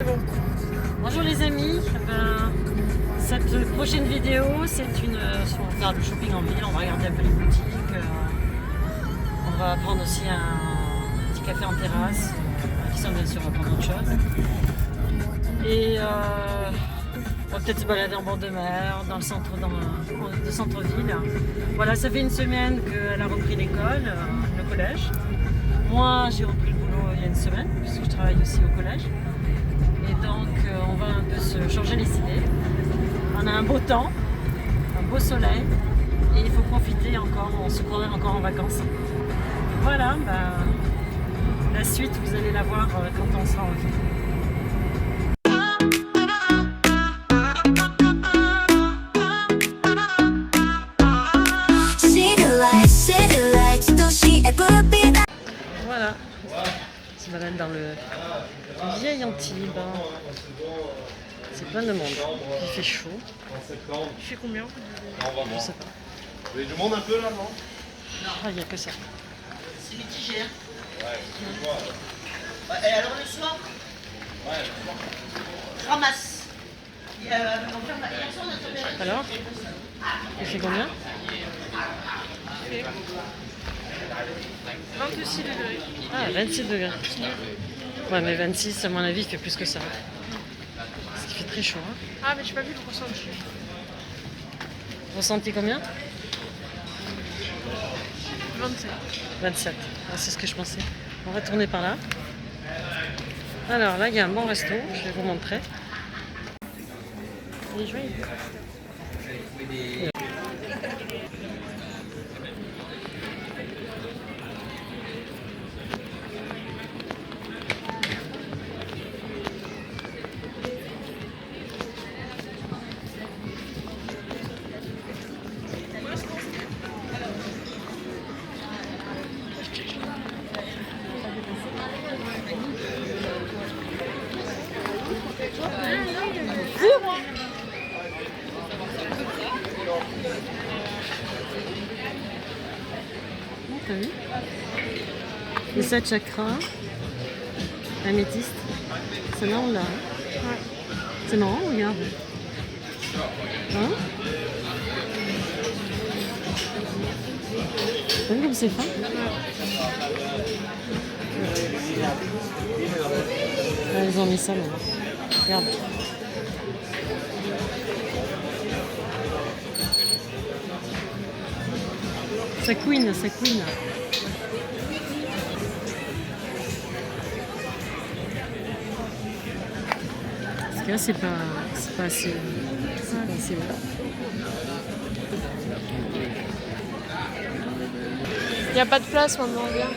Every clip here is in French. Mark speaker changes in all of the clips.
Speaker 1: Bonjour les amis, cette prochaine vidéo c'est on va faire du shopping en ville, on va regarder un peu les boutiques, on va prendre aussi un petit café en terrasse, qui sont bien sûr on va prendre autre chose. Et on va peut-être se balader en bord de mer, dans le centre-ville. Voilà, ça fait une semaine qu'elle a repris l'école, le collège. Moi j'ai repris le boulot il y a une semaine, puisque je travaille aussi au collège. Et donc on va un peu se changer les idées. On a un beau temps, un beau soleil et il faut profiter encore, on se croirait encore en vacances. Voilà, la suite vous allez la voir quand on sera en ville. Voilà, on se balade dans le vieil Antibes. C'est plein de monde. Il fait chaud.
Speaker 2: Il fait combien?
Speaker 1: Je sais pas.
Speaker 3: Vous avez du monde un peu là, non?
Speaker 1: Ah, il n'y a que ça.
Speaker 4: C'est mitigé, hein?
Speaker 3: Ouais.
Speaker 4: Et alors le soir,
Speaker 3: Ouais.
Speaker 4: je ramasse. Hier soir, on a tombé.
Speaker 1: Alors, il fait combien?
Speaker 2: 26 degrés.
Speaker 1: Ah, 26 degrés. Ouais, mais 26, à mon avis, il fait plus que ça. Parce qu'il fait très chaud. Hein.
Speaker 2: Ah, mais j'ai pas vu le ressenti.
Speaker 1: Ressenti combien?
Speaker 2: 27.
Speaker 1: 27. Ah, c'est ce que je pensais. On va tourner par là. Alors là, il y a un bon resto. Je vais vous montrer. Il est joli. T'as vu? Les 7 chakras, améthyste. Celle-là, on l'a.
Speaker 2: Ouais.
Speaker 1: C'est marrant, regarde. Hein? T'as vu comme c'est fin? Ah, ils ont mis ça là. Regarde. Ça couine, ça couine. Parce que là, c'est pas assez. C'est pas assez haut.
Speaker 2: Il n'y a pas de place maintenant, bien.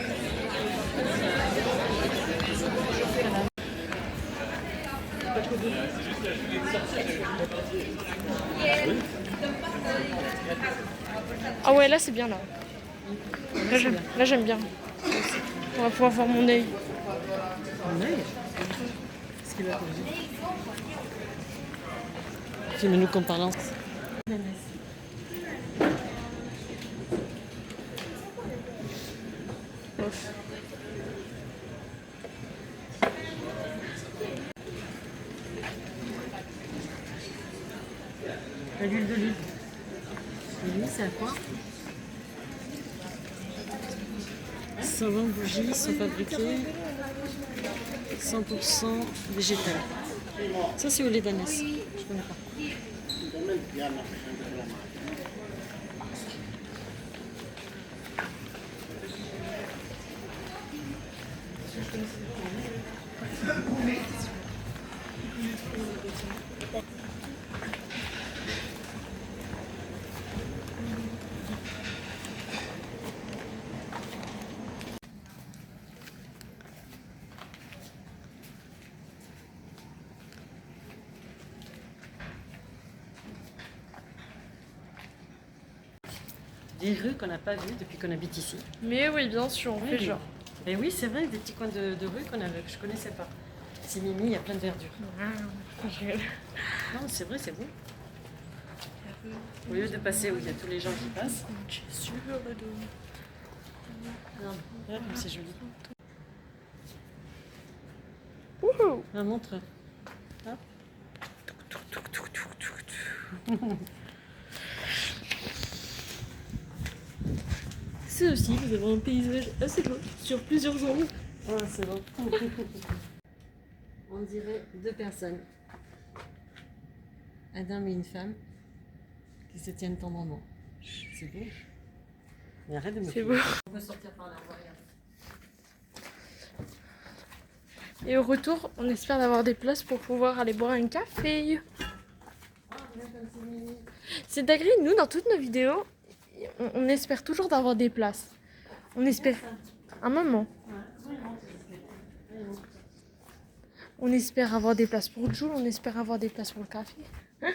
Speaker 2: Ah ouais, là c'est bien là. Là j'aime bien. On va pouvoir voir mon œil.
Speaker 1: Un œil? Qu'est-ce qu'il a pour dire? Filme-nous qu'on parle. L'huile d'olive. L'huile, c'est à quoi? Savon bougies sont fabriqués 100% végétal. Ça, c'est au lait d'ânesse. Je connais pas. Des rues qu'on n'a pas vues depuis qu'on habite ici.
Speaker 2: Mais oui, bien sûr, on fait
Speaker 1: Oui.
Speaker 2: genre.
Speaker 1: Et oui, c'est vrai, des petits coins de rue que je connaissais pas. C'est mimi, il y a plein de verdure. Non, c'est vrai, c'est beau. Au lieu de passer où il y a tous les gens qui passent. Non, regarde comme c'est joli.
Speaker 2: Wouhou!
Speaker 1: Ah, montre.
Speaker 2: C'est aussi, nous avons un paysage assez beau sur plusieurs angles.
Speaker 1: Oh, c'est bon. On dirait deux personnes. Un homme et une femme qui se tiennent tendrement. C'est beau. Mais arrête de me
Speaker 2: C'est beau.
Speaker 1: On peut sortir par là, regarde.
Speaker 2: Et au retour, on espère d'avoir des places pour pouvoir aller boire un café. C'est dingue, nous, dans toutes nos vidéos, on espère toujours d'avoir des places. On espère un moment. On espère avoir des places pour Jules, on espère avoir des places pour le café. Hein?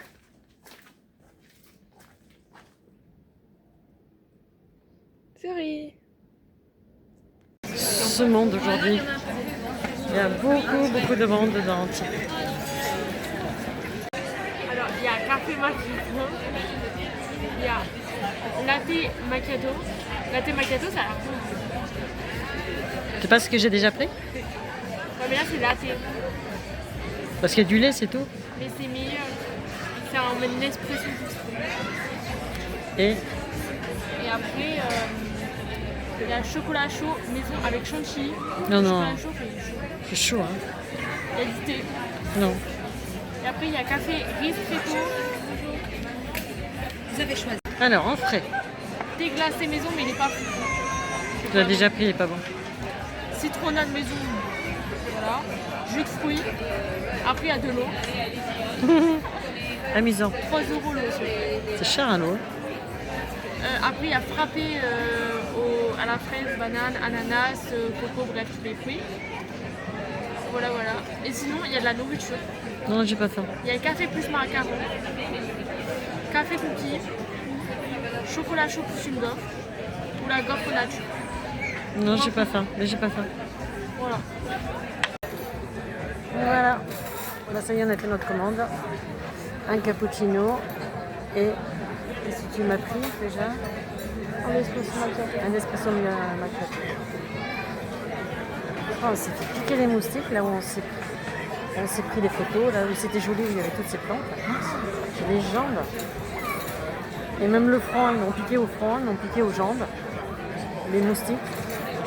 Speaker 2: Série.
Speaker 1: Ce monde aujourd'hui, il y a beaucoup de monde dedans.
Speaker 2: Alors, il y a café macchiato, il y a latte macchiato. Latte macchiato, ça a l'air bon.
Speaker 1: C'est pas ce que j'ai déjà pris?
Speaker 2: Ouais, mais là, c'est latte.
Speaker 1: Parce qu'il y a du lait, c'est tout.
Speaker 2: Mais c'est meilleur. C'est en mode Nespresso.
Speaker 1: Et
Speaker 2: Et après, il y a chocolat chaud maison avec chantilly.
Speaker 1: Non,
Speaker 2: Le
Speaker 1: non.
Speaker 2: chocolat chaud, c'est chaud.
Speaker 1: c'est chaud, hein?
Speaker 2: Il y a du thé.
Speaker 1: Non.
Speaker 2: Et après, il y a café ristretto.
Speaker 1: Alors, en frais.
Speaker 2: Thé glacé maison, mais il n'est pas fou.
Speaker 1: Tu l'as déjà pris, il est pas bon.
Speaker 2: Citronnade maison. Voilà. Jus de fruits. Après, il y a de l'eau.
Speaker 1: Amusant.
Speaker 2: 3 € l'eau aussi.
Speaker 1: C'est cher, hein, l'eau?
Speaker 2: Après, il y a frappé à la fraise, banane, ananas, coco, bref, tous les fruits. Voilà, voilà. Et sinon, il y a de la nourriture.
Speaker 1: Non, j'ai pas faim.
Speaker 2: Il y a café plus macaron, café cookie, chocolat chaud plus une gaufre, ou la gaufre nature.
Speaker 1: Non, j'ai pas faim. Mais j'ai pas faim.
Speaker 2: Voilà.
Speaker 1: Voilà. Bah, ça y est, on a fait notre commande. Un cappuccino et qu'est-ce que tu m'as pris déjà?
Speaker 2: Un espresso macchiato.
Speaker 1: Un espresso macchiato. Oh, on s'est fait piquer les moustiques là où on s'est pris des photos, là où c'était joli, où il y avait toutes ces plantes. J'ai les jambes. Et même le front, ils m'ont piqué au front, ils m'ont piqué aux jambes. Les moustiques.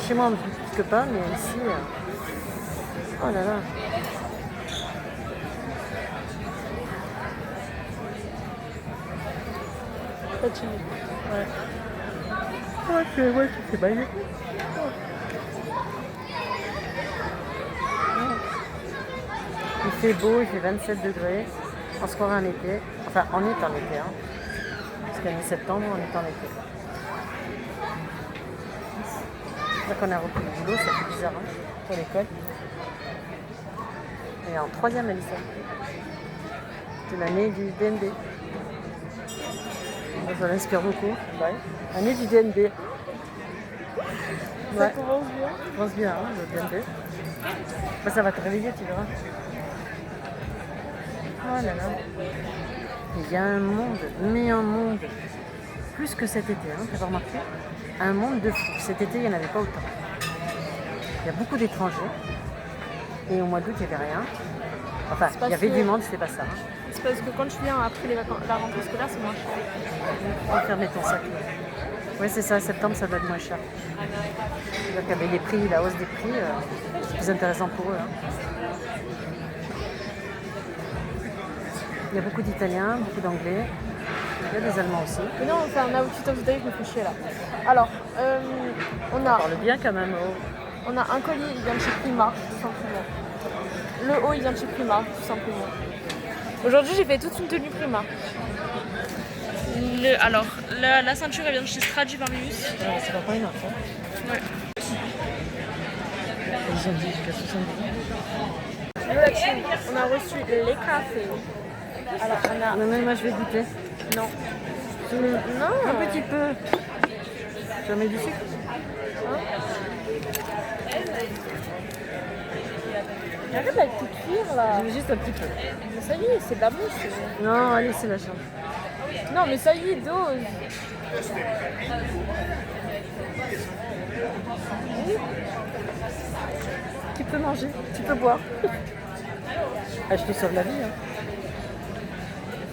Speaker 1: Chez moi, on ne pique pas, mais ici. Oh là là.
Speaker 2: Fatigué.
Speaker 1: Ouais, tu fais bailler. Il fait beau, il fait 27 degrés. On se croirait en été. Enfin, on est en été. Hein. Parce qu'à mi-septembre, on est en été. C'est vrai qu'on a repris le boulot, ça fait bizarre hein, pour l'école. Et en 3e, Alissa. C'est l'année du DNB. Ça l'inspire beaucoup. Ouais. Année du DNB.
Speaker 2: Ça commence bien.
Speaker 1: Ça commence bien, hein, le DNB. Bah, ça va te réveiller, tu verras. Oh là là. Il y a un monde, mais un monde, plus que cet été, hein, t'as pas remarqué? Un monde de fous. Cet été, il n'y en avait pas autant. Il y a beaucoup d'étrangers. Et au mois d'août, il n'y avait rien. Enfin, il y avait du monde, c'était pas ça. Hein.
Speaker 2: C'est parce que quand tu viens après la rentrée scolaire, c'est moins cher.
Speaker 1: On va fermer ton sac. Oui, c'est ça, septembre, ça doit être moins cher. Donc, avec les prix, la hausse des prix, c'est plus intéressant pour eux. Hein. Il y a beaucoup d'Italiens, beaucoup d'Anglais. Il y a des Allemands aussi.
Speaker 2: Mais non, on fait un outfit of the day, je me fais chier là. Alors, on
Speaker 1: Parle bien quand même. Oh.
Speaker 2: a un collier, il vient de chez Primark, tout simplement. Le haut, il vient de chez Primark, tout simplement. Aujourd'hui, j'ai fait toute une tenue Primark. Alors, la ceinture, elle vient de chez Stradivarius.
Speaker 1: C'est pas une autre. Hein.
Speaker 2: Ouais.
Speaker 1: Ils ont dit jusqu'à 70.
Speaker 2: On a reçu les cafés. Alors, on a...
Speaker 1: Non, mais moi je vais goûter.
Speaker 2: Non.
Speaker 1: Non, un petit peu. Tu mets du sucre?
Speaker 2: Arrête avec tout cuir là.
Speaker 1: Je mets juste un petit peu.
Speaker 2: Mais ça y est, c'est de la mousse.
Speaker 1: Non, allez, c'est la chambre.
Speaker 2: Non, mais ça y est, dose.
Speaker 1: Tu peux manger, tu peux boire. Ah, je te sauve la vie. Hein.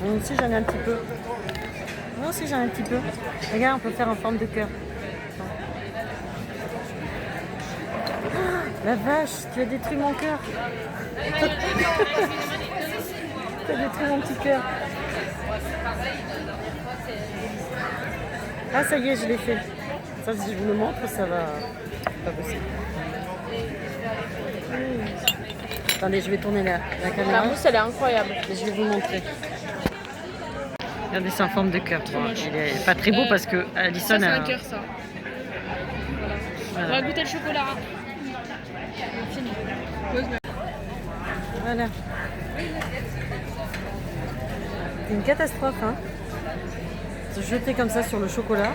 Speaker 1: Moi aussi j'en ai un petit peu. Moi aussi j'en ai un petit peu. Regarde, on peut faire en forme de cœur. Ah, la vache, tu as détruit mon cœur. Tu as détruit mon petit cœur. Ah ça y est, je l'ai fait. Ça, si je vous le montre, ça va. C'est pas possible. Attendez, je vais tourner la caméra.
Speaker 2: La mousse, elle est incroyable.
Speaker 1: Et je vais vous montrer. Regardez, c'est en forme de cœur. Bon, il est pas très beau parce que Alison
Speaker 2: Ça, c'est
Speaker 1: a...
Speaker 2: un cœur, ça. Voilà. On va goûter le chocolat. Fini.
Speaker 1: Voilà. C'est une catastrophe, hein. Se jeter comme ça sur le chocolat.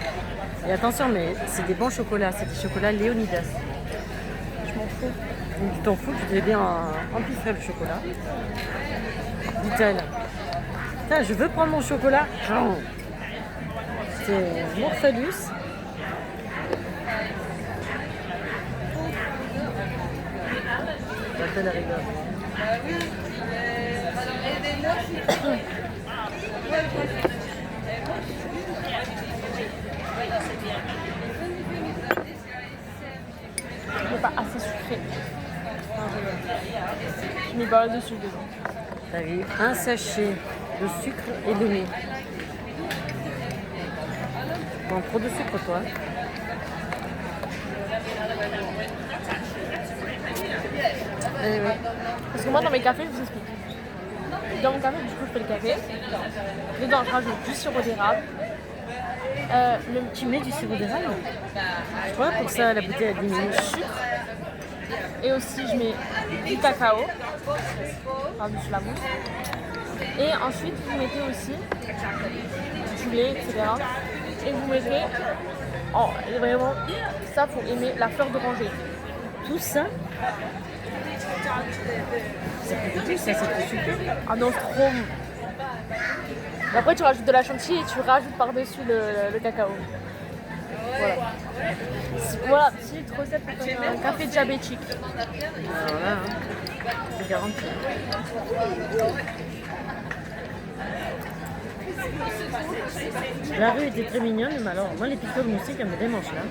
Speaker 1: Et attention, mais c'est des bons chocolats. C'est des chocolats Léonidas.
Speaker 2: Je m'en fous.
Speaker 1: Donc, tu t'en fous, tu devais bien empiffrer le chocolat. Dit-elle. Putain, je veux prendre mon chocolat. C'est Morphalus. Elle rigole.
Speaker 2: Il n'est pas assez sucré. Je mets pas de sucre dedans.
Speaker 1: T'as vu un sachet de sucre et de lait. Bon, trop de sucre, toi.
Speaker 2: Ouais. Parce que moi, dans mes cafés, je vous explique. Dans mon café, du coup, je fais le café. Dedans, je rajoute du sirop d'érable.
Speaker 1: Tu mets du sirop d'érable? Je crois pour ça la bouteille a diminué.
Speaker 2: Sucre. Et aussi, je mets du cacao par-dessus la mousse. Et ensuite, vous mettez aussi du lait, etc. Et vous mettez, vraiment, ça, faut aimer la fleur d'oranger.
Speaker 1: Tout ça? C'est plus goûté, ça, c'est plus sucré.
Speaker 2: Ah non, c'est trop bon. Et après, tu rajoutes de la chantilly et tu rajoutes par-dessus le cacao. Voilà. Voilà, petite recette pour faire un café diabétique.
Speaker 1: Alors là, hein, c'est garanti. La rue était très mignonne, mais alors, moi, les piqûres de moustique, elles me démangent là.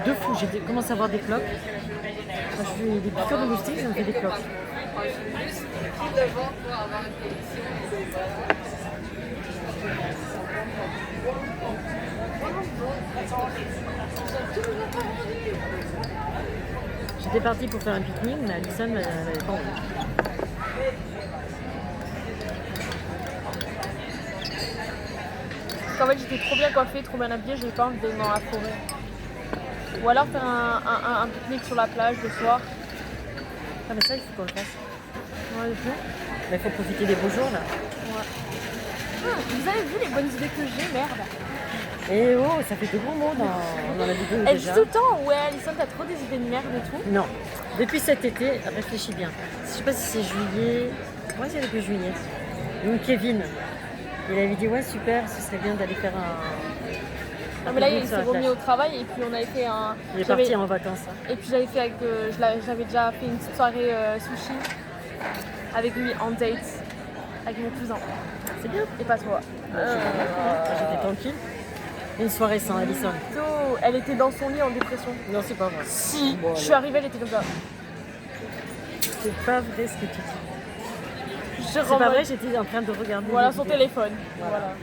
Speaker 1: De fou, j'ai commencé à avoir des cloques. Quand je fais des piqûres de moustique, ça me fait des cloques. J'étais partie pour faire un pique-nique, mais Alison n'avait pas envie.
Speaker 2: En fait, j'étais trop bien coiffée, trop bien habillée, j'avais pas envie d'aller dans la forêt. Ou alors faire un pique-nique sur la plage le soir.
Speaker 1: Ah, mais ça, il faut qu'on le fasse.
Speaker 2: Ouais, le plus.
Speaker 1: Mais il faut profiter des beaux jours là.
Speaker 2: Ouais. Ah, vous avez vu les bonnes idées que j'ai, merde.
Speaker 1: Et oh, ça fait de gros mots dans la vidéo
Speaker 2: Elle dit
Speaker 1: déjà.
Speaker 2: tout le temps, ouais, Alison, t'as trop des idées de merde et tout.
Speaker 1: Non. Depuis cet été, réfléchis bien. Je sais pas si c'est juillet. Ouais, c'est depuis juillet. Donc Kevin, il avait dit ouais super, ce serait bien d'aller faire un.
Speaker 2: Non mais là
Speaker 1: pique-nique
Speaker 2: il
Speaker 1: sur
Speaker 2: s'est
Speaker 1: la
Speaker 2: remis
Speaker 1: plage.
Speaker 2: au travail et puis on avait fait un.
Speaker 1: Il est
Speaker 2: j'avais-
Speaker 1: parti en vacances. Hein.
Speaker 2: Et puis j'avais fait avec. J'avais déjà fait une petite soirée sushi avec lui en date avec mon cousin.
Speaker 1: C'est bien.
Speaker 2: Et pas toi.
Speaker 1: J'étais tranquille. Une soirée sans Alison.
Speaker 2: Plutôt, elle était dans son lit en dépression.
Speaker 1: Non, c'est pas vrai.
Speaker 2: Si,
Speaker 1: Bon,
Speaker 2: je suis arrivée, elle était comme ça.
Speaker 1: C'est pas vrai ce que tu dis.
Speaker 2: Je
Speaker 1: C'est pas vrai, j'étais en train de regarder.
Speaker 2: Voilà
Speaker 1: des
Speaker 2: son
Speaker 1: vidéos.
Speaker 2: téléphone.
Speaker 1: Voilà.
Speaker 2: Voilà.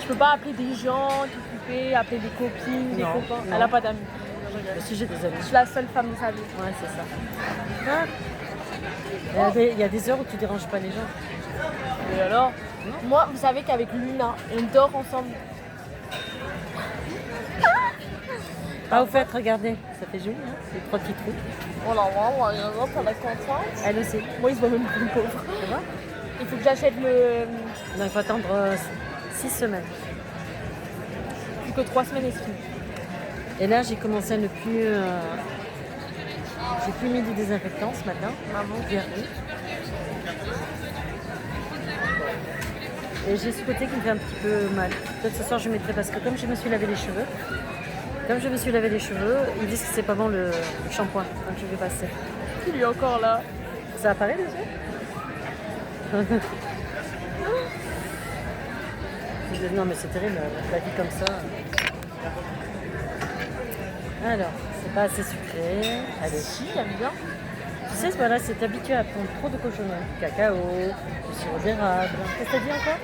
Speaker 2: Je peux pas appeler des gens, t'occuper, appeler des copines, des
Speaker 1: Non,
Speaker 2: copains.
Speaker 1: non.
Speaker 2: Elle a pas d'amis.
Speaker 1: Mais si j'ai des amis.
Speaker 2: Je suis la seule femme de sa vie.
Speaker 1: Ouais, c'est ça. Ah. Il y a des heures où tu déranges pas les gens.
Speaker 2: Et alors moi, vous savez qu'avec Luna, on dort ensemble.
Speaker 1: Ah, au fait, regardez, ça fait joli, hein, ces trois petits trous.
Speaker 2: On en voit, elle est contente.
Speaker 1: Elle aussi.
Speaker 2: Moi, ils se voient même plus pauvre.
Speaker 1: Tu vois?
Speaker 2: Il faut que j'achète le.
Speaker 1: Donc, il faut attendre 6 semaines.
Speaker 2: Plus que 3 semaines et c'est fini.
Speaker 1: Et là, j'ai commencé à ne plus. J'ai plus mis du désinfectant ce matin. Maman, bien oui. Et j'ai ce côté qui me fait un petit peu mal. Peut-être ce soir, je mettrai parce que comme je me suis lavé les cheveux, ils disent que c'est pas bon le shampoing. Donc, je vais passer.
Speaker 2: Il est encore là.
Speaker 1: Ça apparaît déjà? Non mais c'est terrible, la vie comme ça. Alors, c'est pas assez sucré. Allez.
Speaker 2: Si, j'aime bien.
Speaker 1: Tu sais, voilà, c'est habitué à prendre trop de cochonneries. Du cacao, du sirop d'érable. Qu'est-ce que t'as dit encore?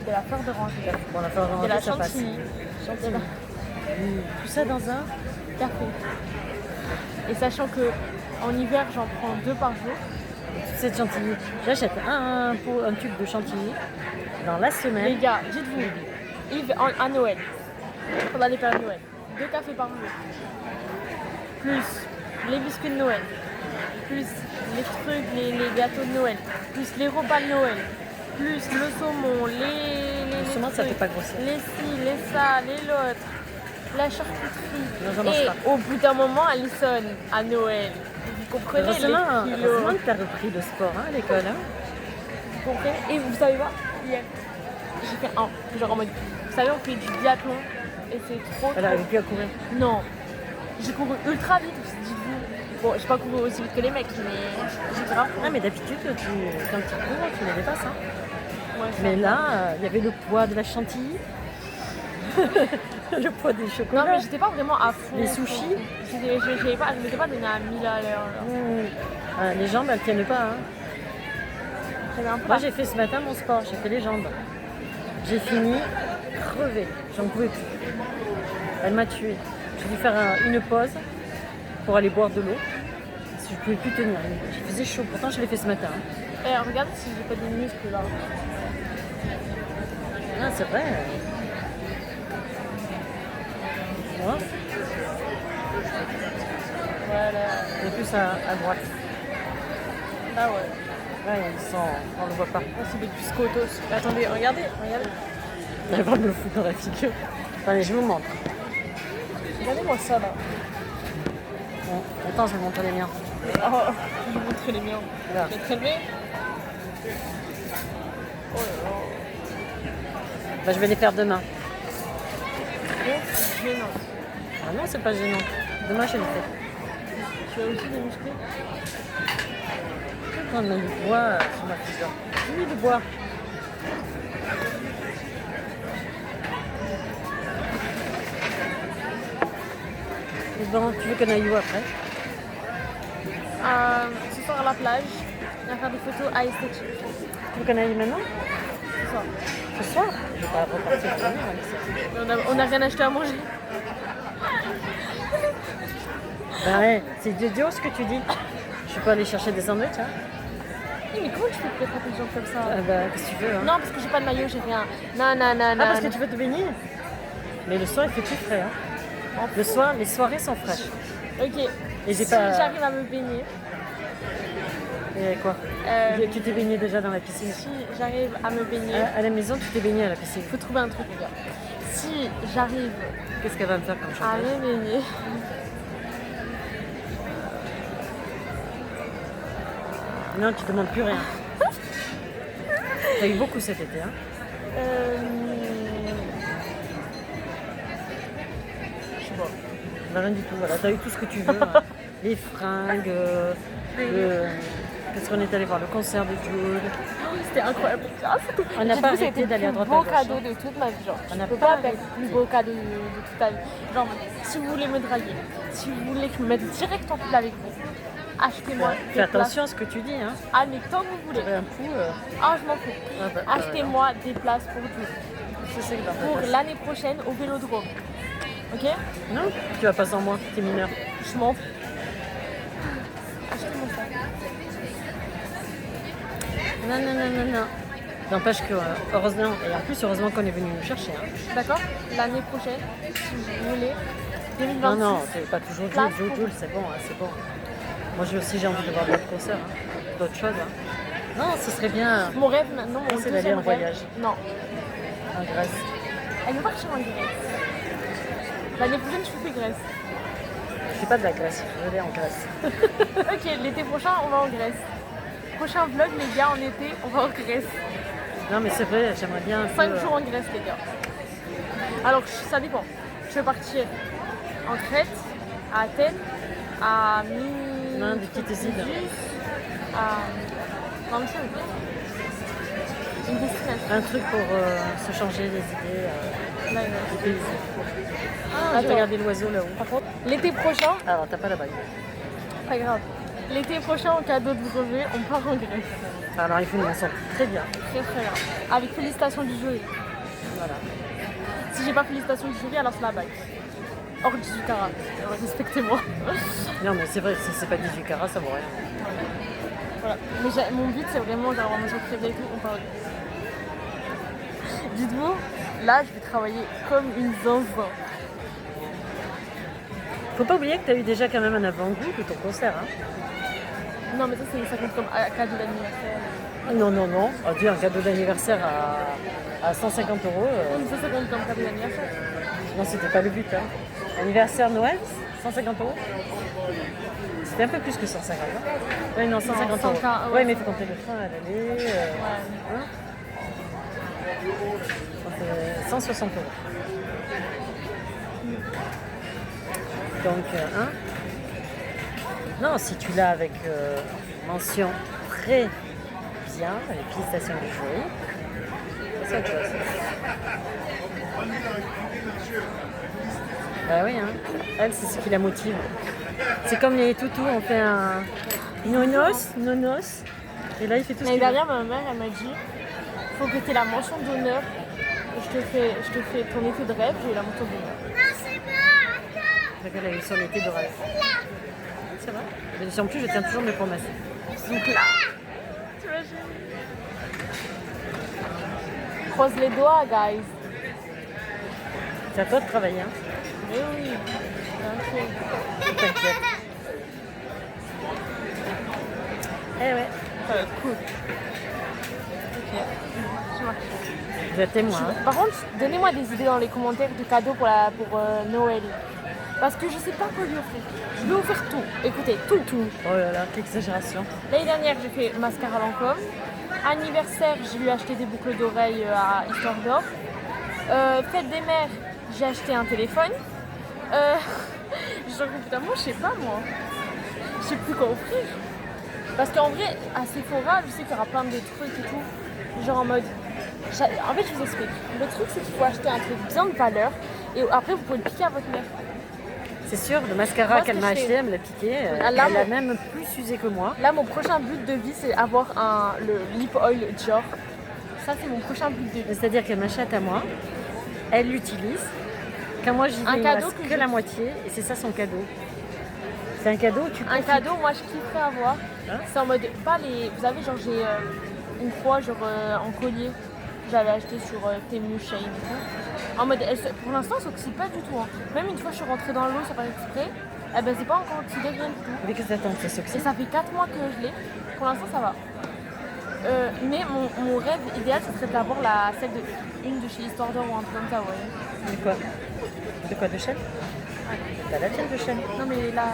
Speaker 2: De la fleur d'oranger.
Speaker 1: Bon, la fleur
Speaker 2: De
Speaker 1: d'oranger,
Speaker 2: la
Speaker 1: ça passe.
Speaker 2: chantilly.
Speaker 1: Chantilly. Tout ça dans un
Speaker 2: Café. Et sachant que en hiver, j'en prends 2 par jour.
Speaker 1: toute cette chantilly. J'achète un tube de chantilly dans la
Speaker 2: Les
Speaker 1: semaine.
Speaker 2: gars, dites-vous, Yves, à Noël, pendant les périodes de Noël, 2 cafés par jour, plus les biscuits de Noël, plus les trucs, les gâteaux de Noël, plus les repas de Noël, plus le saumon, les
Speaker 1: saumon, ça
Speaker 2: trucs,
Speaker 1: fait pas grossir.
Speaker 2: les ci, les ça, les l'autre, la charcuterie.
Speaker 1: Non, j'en mange
Speaker 2: Et
Speaker 1: pas.
Speaker 2: au bout d'un moment, elle sonne à Noël. Vous comprenez
Speaker 1: Heureusement,
Speaker 2: les kilos.
Speaker 1: heureusement que t'as repris le sport hein, à l'école. Hein.
Speaker 2: Vous comprenez. Et vous savez quoi? Hier, j'ai fait un, genre en mode, vous savez, on fait du biathlon et c'est trop.
Speaker 1: Elle n'arrive plus à courir.
Speaker 2: Non, j'ai couru ultra vite, dites-vous. Bon, j'ai pas couru aussi vite que les mecs, mais j'ai grave.
Speaker 1: Ah mais d'habitude, quand tu cours, tu les dépasses. Hein.
Speaker 2: Ouais, ça
Speaker 1: Mais
Speaker 2: va.
Speaker 1: là, il y avait le poids de la chantilly, le poids des
Speaker 2: Non,
Speaker 1: chocolats.
Speaker 2: mais j'étais pas vraiment à fond.
Speaker 1: Les sushis.
Speaker 2: Je m'étais pas donné à 1000 à l'heure. Là.
Speaker 1: Ah, les jambes, elles tiennent pas. Hein.
Speaker 2: J'avais un
Speaker 1: Moi,
Speaker 2: peu.
Speaker 1: j'ai fait ce matin mon sport, j'ai fait les jambes. J'ai fini crevée, j'en pouvais plus. Elle m'a tuée. J'ai dû faire une pause pour aller boire de l'eau. Parce que je pouvais plus tenir. Il faisait chaud, pourtant je l'ai fait ce matin. Hein.
Speaker 2: Eh, regarde si j'ai pas des muscles là.
Speaker 1: Ah, c'est vrai. Tu vois,
Speaker 2: Voilà.
Speaker 1: et plus à droite.
Speaker 2: Là, ouais.
Speaker 1: Là, on le voit pas.
Speaker 2: Oh, c'est des biscottos. Attendez, regardez.
Speaker 1: Elle va me le foutre dans la figure. Allez, je vous montre.
Speaker 2: Regardez-moi ça là.
Speaker 1: Bon, attends, je vais vous montrer les miens.
Speaker 2: Oh, je vais vous montrer les miens.
Speaker 1: Là.
Speaker 2: Je vais te lever. Oh là là.
Speaker 1: Bah, je vais les faire demain.
Speaker 2: Oh, c'est gênant.
Speaker 1: Ah non, c'est pas gênant. Demain, je les fais.
Speaker 2: Tu as aussi des musclés?
Speaker 1: Je vais prendre du bois sur ma figure. Oui, du bois. Et bon, tu veux qu'on aille où après?
Speaker 2: Ce soir à la plage, on va faire des photos à esthétique.
Speaker 1: Tu veux qu'on aille maintenant?
Speaker 2: Ce soir.
Speaker 1: Ce soir? Je vais pas repartir demain avec ça.
Speaker 2: On a rien acheté à manger.
Speaker 1: Bah ouais, c'est idiot ce que tu dis. Je peux aller chercher des sandwichs, hein?
Speaker 2: Oui, mais comment tu peux te préparer des gens comme ça?
Speaker 1: Ah bah, qu'est-ce que tu veux, hein?
Speaker 2: Non, parce que j'ai pas de maillot, j'ai rien. Non, non, non,
Speaker 1: Ah,
Speaker 2: non.
Speaker 1: parce que tu veux te baigner? Mais le soir, il fait plus frais, hein? Le soir, les soirées sont fraîches.
Speaker 2: Ok.
Speaker 1: Et j'ai
Speaker 2: Si
Speaker 1: pas...
Speaker 2: j'arrive à me baigner,
Speaker 1: Et quoi? Tu t'es baigné déjà dans la piscine?
Speaker 2: si j'arrive à me baigner,
Speaker 1: À la maison, tu t'es baigné à la piscine.
Speaker 2: faut trouver un truc, les gars. Si j'arrive
Speaker 1: Qu'est-ce qu'elle va me faire comme
Speaker 2: à
Speaker 1: chantage?
Speaker 2: me baigner,
Speaker 1: Non, tu demandes plus rien. T'as eu beaucoup cet été, hein?
Speaker 2: je sais pas.
Speaker 1: Bah, rien du tout, voilà. T'as eu tout ce que tu veux. Hein. Les fringues, qu'est-ce qu'on est allé voir? Le concert de Jules.
Speaker 2: C'était incroyable. Ah, c'était-
Speaker 1: On n'a
Speaker 2: J'ai
Speaker 1: pas
Speaker 2: trouvé que
Speaker 1: arrêté
Speaker 2: c'était
Speaker 1: d'aller à
Speaker 2: le
Speaker 1: droite
Speaker 2: plus
Speaker 1: à
Speaker 2: beau
Speaker 1: gauche,
Speaker 2: cadeau
Speaker 1: hein.
Speaker 2: de toute ma vie. Genre,
Speaker 1: On
Speaker 2: je
Speaker 1: n'a
Speaker 2: peux
Speaker 1: pas
Speaker 2: pas
Speaker 1: arrêté.
Speaker 2: faire le plus beau cadeau de toute ta vie. Genre, si vous voulez me draguer, si vous voulez que je me mette direct en couple avec vous, achetez-moi
Speaker 1: Fais
Speaker 2: des
Speaker 1: attention à ce que tu dis, hein?
Speaker 2: places. Ah, mais tant que vous voulez.
Speaker 1: T'aurais un coup.
Speaker 2: Ah, je m'en fous.
Speaker 1: Ah bah,
Speaker 2: Achetez-moi des places pour vous.
Speaker 1: c'est que dans ta
Speaker 2: Pour
Speaker 1: tête.
Speaker 2: l'année prochaine au Vélodrome. Ok?
Speaker 1: Non, tu vas pas sans moi, t'es mineur.
Speaker 2: Je m'en fous. Achetez-moi ça.
Speaker 1: Non, non, non, non, non. N'empêche que, heureusement, et en plus, heureusement qu'on est venu nous chercher. Hein.
Speaker 2: D'accord? L'année prochaine, si vous voulez, 2026.
Speaker 1: Non, non, c'est pas toujours
Speaker 2: Place
Speaker 1: Jules,
Speaker 2: pour-
Speaker 1: Jules, c'est bon, hein, c'est bon. Moi, j'ai envie de voir d'autres concerts, hein, d'autres choses. Hein. Non, ce serait bien
Speaker 2: Mon rêve maintenant, mon
Speaker 1: C'est d'aller
Speaker 2: deuxième
Speaker 1: en
Speaker 2: rêve.
Speaker 1: voyage.
Speaker 2: Non,
Speaker 1: en Grèce.
Speaker 2: elle veut partir en Grèce. L'année prochaine, je fais que Grèce.
Speaker 1: Je suis pas de la Grèce, je veux aller en Grèce.
Speaker 2: Ok, l'été prochain, on va en Grèce. Prochain vlog, les gars, en été, on va en Grèce.
Speaker 1: Non, mais c'est vrai, j'aimerais bien un peu,
Speaker 2: 5 jours en Grèce, les gars. Alors, ça dépend. Je vais partir en Crète, à Athènes, à
Speaker 1: Non, des petites îles.
Speaker 2: dans le film. Une destination.
Speaker 1: Un truc pour se changer les idées
Speaker 2: Là,
Speaker 1: du pays.
Speaker 2: Ah,
Speaker 1: T'as regardé l'oiseau là-haut.
Speaker 2: Par contre, l'été prochain,
Speaker 1: Alors, t'as pas la bague.
Speaker 2: pas grave. L'été prochain, en cadeau de brevet, on part en Grèce.
Speaker 1: Alors, il faut une mention très bien.
Speaker 2: Très très bien. Avec félicitations du jury.
Speaker 1: Voilà.
Speaker 2: Si j'ai pas félicitations du jury, alors c'est la bague. Hors 18 carats. Alors, respectez-moi.
Speaker 1: Non, mais c'est vrai, si c'est pas 18 carats, ça vaut rien.
Speaker 2: Voilà. Mais mon but, c'est vraiment d'avoir ma chose préférée et tout. On parle. Dites-vous, là, je vais travailler comme une zinzin.
Speaker 1: Faut pas oublier que t'as eu déjà quand même un avant-goût de ton concert. Hein.
Speaker 2: Non, mais ça compte comme cadeau d'anniversaire.
Speaker 1: Non, non, non. Oh, Dieu, un cadeau d'anniversaire à 150 €.
Speaker 2: Oui, mais ça compte comme cadeau d'anniversaire.
Speaker 1: Non, c'était pas le but. Hein. Anniversaire Noël, 150 €. C'était un peu plus que 150 €. Oui, non, 150 €.
Speaker 2: 100,
Speaker 1: Ouais, mais il faut compter le train à l'aller.
Speaker 2: Ouais.
Speaker 1: Hein. Ça fait 160 €. Donc, hein. Non, si tu l'as avec mention très bien, les félicitations du jury, c'est autre chose. Bah oui, hein. Elle, c'est ce qui la motive. C'est comme les toutous, on fait un nonos, et là il fait tout ce
Speaker 2: L'année
Speaker 1: qu'il veut.
Speaker 2: dernière, ma mère, elle m'a dit faut que tu aies la mention d'honneur. Je te fais ton été de rêve, j'ai eu la mention d'honneur.
Speaker 1: Elle a eu sur l'été de rêve. C'est vrai. Mais en plus, je tiens toujours mes promesses.
Speaker 2: Donc là, t'imagines? Croise les doigts, guys.
Speaker 1: C'est à toi de travailler, hein.
Speaker 2: Mais oui, ok.
Speaker 1: T'inquiète. Eh ouais,
Speaker 2: Ça va être cool. Ok, je marche.
Speaker 1: vous êtes témoin. Hein.
Speaker 2: Par contre, donnez-moi des idées dans les commentaires de cadeaux pour Noël. Parce que je sais pas quoi lui offrir. Je lui ai offert tout. Écoutez, tout.
Speaker 1: Oh là là, quelle exagération.
Speaker 2: L'année dernière, j'ai fait mascara Lancôme. Anniversaire, je lui ai acheté des boucles d'oreilles à Histoire d'Or. Fête des mères, j'ai acheté un téléphone. Genre, évidemment, je sais pas moi. Je sais plus quoi offrir. Parce qu'en vrai, à Sephora, je sais qu'il y aura plein de trucs et tout. Genre en mode. En fait, je vous explique. Le truc, c'est qu'il faut acheter un truc bien de valeur. Et après, vous pouvez le piquer à votre mère.
Speaker 1: C'est sûr, le mascara
Speaker 2: Moi, ce
Speaker 1: qu'elle
Speaker 2: que
Speaker 1: m'a
Speaker 2: je fais-
Speaker 1: acheté, elle me l'a piqué.
Speaker 2: Ah, là,
Speaker 1: Elle a
Speaker 2: mon-
Speaker 1: même plus usé que moi.
Speaker 2: Là, mon prochain but de vie, c'est avoir le lip oil Dior. Ça, c'est mon prochain but de vie.
Speaker 1: C'est-à-dire qu'elle m'achète à moi, elle l'utilise. Quand moi j'y vais,
Speaker 2: Un
Speaker 1: il
Speaker 2: cadeau
Speaker 1: reste
Speaker 2: que
Speaker 1: que
Speaker 2: je-
Speaker 1: la moitié, et c'est ça son cadeau. C'est un cadeau où tu
Speaker 2: Un
Speaker 1: profites.
Speaker 2: cadeau, moi, je kifferais avoir.
Speaker 1: Hein?
Speaker 2: C'est en mode. Pas les. Vous savez, genre, j'ai une fois, genre, en collier. J'avais acheté sur Temu, Shein et tout. En mode. Pour l'instant, ça s'oxyde pas du tout. Hein. Même une fois, je suis rentrée dans l'eau, ça paraît exprès. Eh ben, c'est pas encore oxydé, rien du tout.
Speaker 1: Mais qu'est-ce que t'attends, ça
Speaker 2: Et
Speaker 1: s'oxyde?
Speaker 2: ça fait 4 mois que je l'ai. Pour l'instant, ça va. Mais mon rêve idéal, ce serait d'avoir celle une de chez Histoire d'Or ou un truc comme ça, ouais.
Speaker 1: De quoi? De quoi, de chaîne? T'as la tienne de chaîne.
Speaker 2: Non, mais là,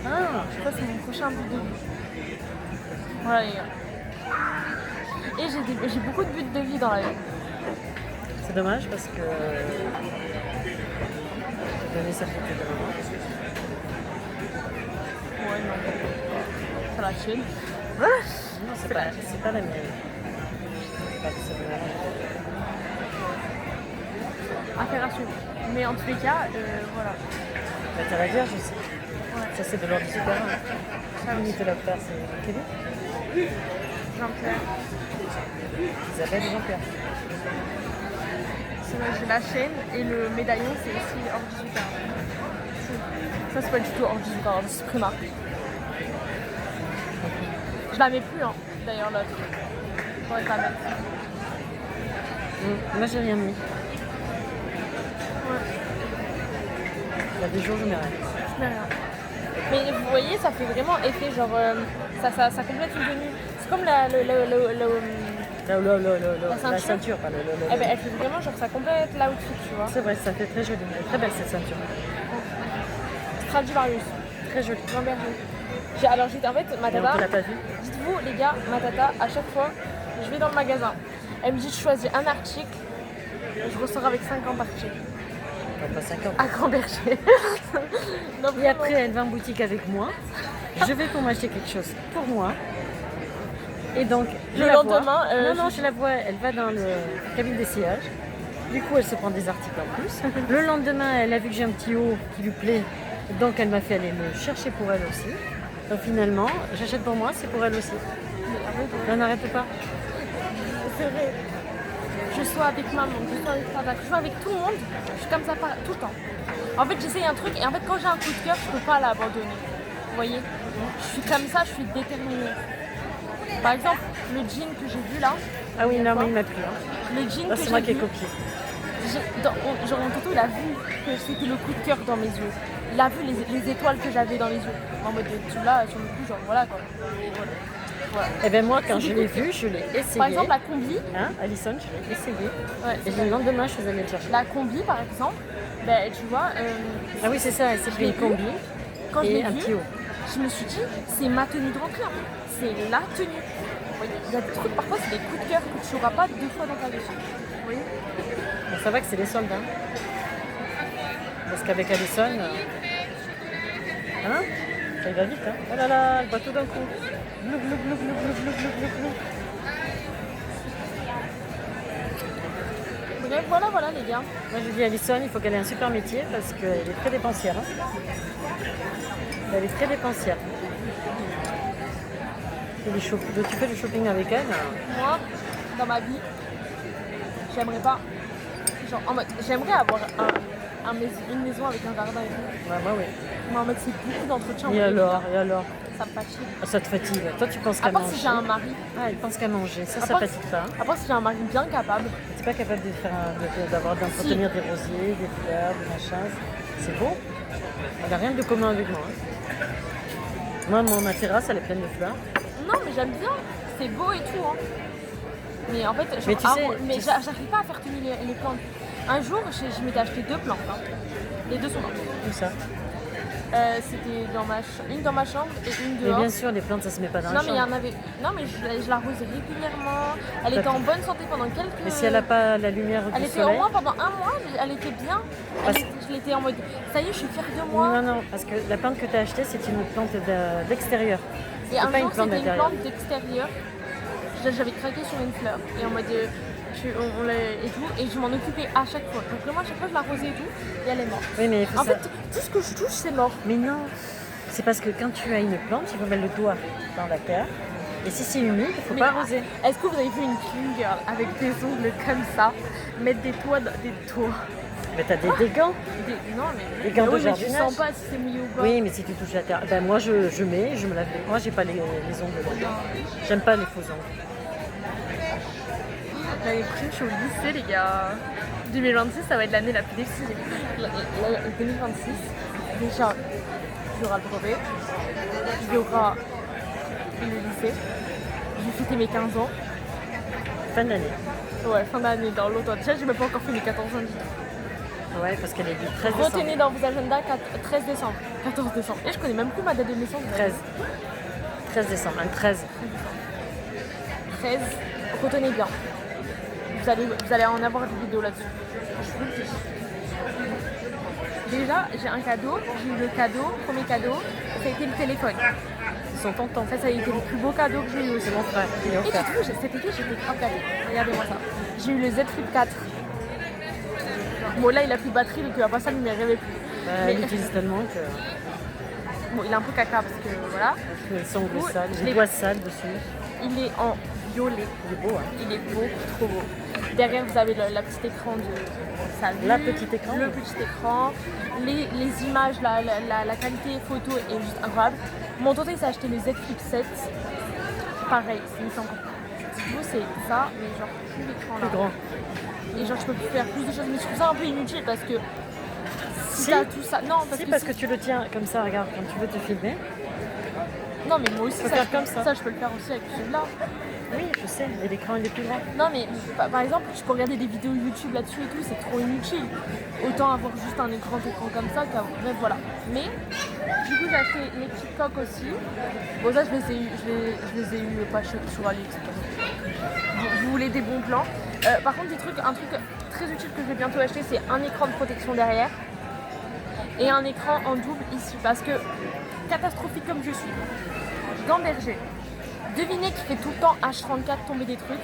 Speaker 1: Ah,
Speaker 2: ça, c'est mon prochain but de vie. Voilà, les gars. Et j'ai beaucoup de buts de vie dans la vie.
Speaker 1: c'est dommage parce que j'ai donné ça pour de maman.
Speaker 2: Ouais, non. C'est la chaîne.
Speaker 1: Non, c'est pas la mienne. C'est pas celle de maman.
Speaker 2: Affaire à suivre. Mais en tous les cas, voilà.
Speaker 1: Bah, t'as la vierge aussi.
Speaker 2: Ouais.
Speaker 1: Ça, c'est de l'ordre du super. Qui te l'a offert, c'est Kevin?
Speaker 2: Jean-Pierre.
Speaker 1: Isabelle et Jean-Pierre.
Speaker 2: Sinon, j'ai la chaîne et le médaillon, c'est aussi hors 18 ans. Ça, c'est pas du tout hors 18 ans, c'est Primark. Je la mets plus, hein, d'ailleurs, l'autre. Faudrait pas la mettre.
Speaker 1: Moi, j'ai rien mis.
Speaker 2: Ouais,
Speaker 1: Il y a des jours, je mets rien.
Speaker 2: je mets rien. Mais vous voyez, ça fait vraiment effet, genre, ça complète une tenue. C'est comme
Speaker 1: La
Speaker 2: ceinture.
Speaker 1: ceinture, pas
Speaker 2: Eh ben, elle fait vraiment, genre, ça complète l'outfit, tu vois.
Speaker 1: C'est vrai, ça fait très joli. Elle est très belle cette ceinture.
Speaker 2: Stradivarius.
Speaker 1: Très jolie.
Speaker 2: Jean Berger. Alors, en fait, ma
Speaker 1: Et on
Speaker 2: tata,
Speaker 1: ne l'a pas vue.
Speaker 2: dites-vous, les gars, ma tata, à chaque fois, je vais dans le magasin. Elle me dit de choisir un article. Je ressors avec 50 articles.
Speaker 1: Enfin, pas 50.
Speaker 2: À Grand Berger. Non,
Speaker 1: Et après, elle va en boutique avec moi. je vais pour m'acheter quelque chose pour moi. Et donc, je
Speaker 2: Le
Speaker 1: la
Speaker 2: lendemain,
Speaker 1: vois. Non, je la vois, elle va dans le cabine d'essayage. Du coup, elle se prend des articles en plus. Le lendemain, elle a vu que j'ai un petit haut qui lui plaît. Donc, elle m'a fait aller me chercher pour elle aussi. Donc, finalement, j'achète pour moi, c'est pour elle aussi. On n'arrête pas.
Speaker 2: C'est vrai. Je sois avec maman, je sois avec papa, je sois avec tout le monde. Je suis comme ça tout le temps. En fait, j'essaye un truc et en fait, quand j'ai un coup de cœur, je peux pas l'abandonner. Vous voyez? Je suis comme ça, je suis déterminée. Par exemple, le jean que j'ai vu là.
Speaker 1: Ah oui, non, mais il m'a plu. Hein.
Speaker 2: Le jean
Speaker 1: Là,
Speaker 2: que
Speaker 1: c'est
Speaker 2: j'ai
Speaker 1: moi qui ai
Speaker 2: vu.
Speaker 1: copié.
Speaker 2: Genre mon tonton il a vu que c'était le coup de cœur dans mes yeux. Il a vu les étoiles que j'avais dans les yeux. En mode là sur le coup genre voilà quoi. Voilà.
Speaker 1: Et bien moi quand je l'ai vu, je l'ai essayé.
Speaker 2: Par exemple la combi.
Speaker 1: Hein, Alison, je l'ai essayé.
Speaker 2: Ouais,
Speaker 1: Et le lendemain, je suis allée le chercher.
Speaker 2: la combi par exemple, ben, tu vois.
Speaker 1: Ah oui, c'est ça, elle s'est pris une combi
Speaker 2: Quand je
Speaker 1: et
Speaker 2: l'ai
Speaker 1: un
Speaker 2: vu,
Speaker 1: petit haut.
Speaker 2: je me suis dit c'est ma tenue de rentrée. Hein. C'est la tenue. Vous voyez, il y a des trucs parfois c'est des coups de cœur que tu n'auras pas 2 fois dans ta vie. Vous voyez.
Speaker 1: Bon, ça va que c'est les soldes. Hein. Parce qu'avec Alison, hein, ça y va vite. Hein. Oh là là, elle boit tout d'un coup. Glou, glou, glou, glou, glou, glou, glou, glou, glou.
Speaker 2: Bref, voilà les gars.
Speaker 1: Moi je dis à Alison, il faut qu'elle ait un super métier parce qu'elle est très dépensière. Hein. Elle est très dépensière. Tu fais du shopping avec elle.
Speaker 2: Moi, dans ma vie, j'aimerais pas. Genre, en mode, j'aimerais avoir une maison avec un jardin et tout.
Speaker 1: Ouais, moi oui.
Speaker 2: Mais en mode, c'est beaucoup d'entretien.
Speaker 1: Et alors,
Speaker 2: Ça me fatigue.
Speaker 1: Ah, ça te fatigue. Toi, tu penses qu'à
Speaker 2: À part
Speaker 1: manger.
Speaker 2: si j'ai un mari.
Speaker 1: Ah, il pense qu'à manger. Ça
Speaker 2: À part-
Speaker 1: fatigue pas. Hein.
Speaker 2: À part si j'ai un mari bien capable.
Speaker 1: T'es pas capable d'entretenir des rosiers, des fleurs, des machins. C'est beau. Elle n'a rien de commun avec moi. Hein. Moi, ma terrasse, elle est pleine de fleurs.
Speaker 2: Non, mais j'aime bien. C'est beau et tout. Hein. Mais en fait,
Speaker 1: Mais tu sais-
Speaker 2: j'arrive pas à faire tenir les plantes. Un jour, je m'étais acheté 2 plantes. Hein. Les 2 sont mortes.
Speaker 1: Tout ça.
Speaker 2: C'était une dans ma chambre et une
Speaker 1: Mais
Speaker 2: dehors.
Speaker 1: bien sûr, les plantes, ça se met pas dans
Speaker 2: Non
Speaker 1: la
Speaker 2: mais il y
Speaker 1: chambre.
Speaker 2: en avait. Non mais je l'arrosais régulièrement. Elle était en bonne santé pendant quelques.
Speaker 1: Mais si elle n'a pas la lumière
Speaker 2: Elle
Speaker 1: du
Speaker 2: était au
Speaker 1: soleil.
Speaker 2: moins pendant 1 mois, elle était bien.
Speaker 1: Parce-
Speaker 2: Je l'étais en mode. Ça y est, je suis fière de moi.
Speaker 1: Non, non, parce que la plante que tu as achetée, c'est une plante d'extérieur.
Speaker 2: Et
Speaker 1: C'est
Speaker 2: un
Speaker 1: pas
Speaker 2: jour,
Speaker 1: une plante
Speaker 2: c'était une
Speaker 1: d'intérieur.
Speaker 2: plante d'extérieur. J'avais craqué sur une fleur et en mode. Et tout, et je m'en occupais à chaque fois. Donc vraiment à chaque fois je l'arrosais et tout, et elle est morte.
Speaker 1: Oui, mais il faut
Speaker 2: En
Speaker 1: ça.
Speaker 2: fait, tout ce que je touche, c'est mort.
Speaker 1: Mais non, c'est parce que quand tu as une plante, il faut mettre le doigt dans la terre. Et si c'est humide, il ne faut
Speaker 2: Mais
Speaker 1: pas arroser.
Speaker 2: Est-ce que vous avez vu une clean girl avec des ongles comme ça, mettre des toits
Speaker 1: Mais t'as des gants.
Speaker 2: Non mais
Speaker 1: Des gants de
Speaker 2: oui, mais tu
Speaker 1: jardinage.
Speaker 2: sens pas si c'est mouillé ou pas.
Speaker 1: Oui, mais si tu touches la terre. Ben moi, je mets, je me lave. Moi, j'ai pas les ongles là. J'aime pas les faux ongles.
Speaker 2: L'année prochaine, je suis au lycée, les gars. 2026, ça va être l'année la plus décisive. 2026, déjà, il y aura le brevet, il y aura le lycée, je vais fêter mes 15 ans.
Speaker 1: Fin d'année.
Speaker 2: Ouais, fin d'année, dans l'automne. Déjà, j'ai même pas encore fait mes 14 ans du tout.
Speaker 1: Ouais, parce qu'elle est du 13 décembre.
Speaker 2: Retenez dans vos agendas 13 décembre, 14 décembre. Et je connais même plus ma date de naissance.
Speaker 1: 13 décembre, un 13.
Speaker 2: 13, retenez bien. Vous allez en avoir des vidéos là-dessus. Déjà, j'ai un cadeau. J'ai eu le cadeau, premier cadeau. Ça a été le téléphone.
Speaker 1: Ils sont contents.
Speaker 2: Ça a été le plus beau cadeau que j'ai eu aussi.
Speaker 1: C'est mon frère. Il est
Speaker 2: Et
Speaker 1: offert.
Speaker 2: du coup, cet été, j'ai fait 3 cadeaux. Regardez-moi ça. J'ai eu le Z Flip 4. Bon, là, il a plus de batterie, donc il va pas s'allumer, rêvez plus.
Speaker 1: Bah, il utilise tellement que
Speaker 2: Bon, il est un peu caca parce que voilà.
Speaker 1: les ongles
Speaker 2: coup,
Speaker 1: sales,
Speaker 2: je
Speaker 1: les
Speaker 2: l'ai-
Speaker 1: doigts sales dessus.
Speaker 2: Il est en violet.
Speaker 1: Il est beau, hein.
Speaker 2: Il est beau, trop beau. Derrière, vous avez la petite écran de sa vue,
Speaker 1: La petite écran,
Speaker 2: le
Speaker 1: oui.
Speaker 2: petit écran, les images, la qualité photo est juste incroyable. Mon tonton il s'est acheté le Z Flip 7. Pareil, c'est encore plus. Vous, c'est ça, mais genre plus l'écran là.
Speaker 1: Plus grand.
Speaker 2: Et genre, je peux plus faire plus de choses. Mais je trouve ça un peu inutile parce que si
Speaker 1: Si.
Speaker 2: t'as tout ça. Non, parce
Speaker 1: Si,
Speaker 2: que
Speaker 1: parce que tu le tiens comme ça, regarde, quand tu veux te filmer.
Speaker 2: Non, mais moi aussi,
Speaker 1: Faut
Speaker 2: ça,
Speaker 1: faire
Speaker 2: je peux-
Speaker 1: comme ça.
Speaker 2: ça, je peux le faire aussi avec celui-là.
Speaker 1: Oui, je sais, et l'écran il est plus grand.
Speaker 2: Non mais par exemple, je peux regarder des vidéos YouTube là-dessus et tout, c'est trop inutile. Autant avoir juste un écran comme ça qu'avoir. Bref voilà. Mais du coup j'ai acheté les petites coques aussi. Bon ça je les ai eu pas cher sur AliExpress. Vous voulez des bons plans. Par contre un truc très utile que je vais bientôt acheter, c'est un écran de protection derrière et un écran en double ici parce que catastrophique comme je suis, gamberger, devinez qui fait tout le temps H34 tomber des trucs.